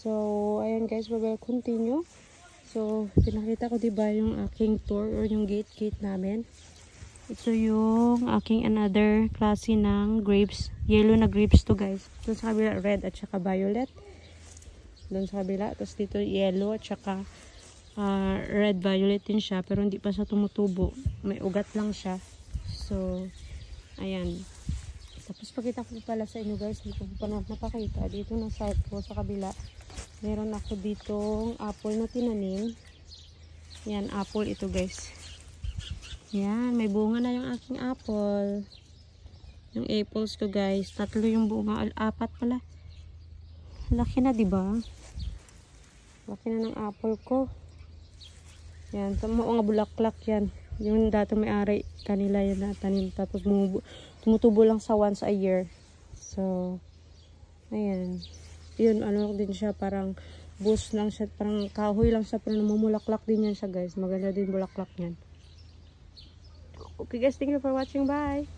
So, ayan guys, we will continue. So, pinakita ko diba yung aking tour or yung gate namin. Ito yung aking another klase ng grapes. Yellow na grapes to guys. Doon sa kabila, red at saka violet. Doon sa kabila. Tapos dito yellow at saka red violet din siya. Pero hindi pa siya tumutubo. May ugat lang siya. So, ayan. Tapos pakita ko pala sa inyo guys. Dito ko pa napakita. Dito na sa kabila. Meron ako ditong apple na tinanim. Yan, apple ito guys. Yan, may bunga na yung aking apple. Yung apples ko guys. 3 yung bunga. 4 pala. Laki na diba? Laki na ng apple ko. Yan, mga bulaklak yan. Yung dati may-ari kanila yan na tanim. Tapos tumutubo lang sa once a year. So, ayan. Yun, ano din siya, parang bush lang siya. Parang kahoy lang siya. Pero namumulaklak din yan siya guys. Maganda din bulaklak yan. Okay guys, thank you for watching. Bye!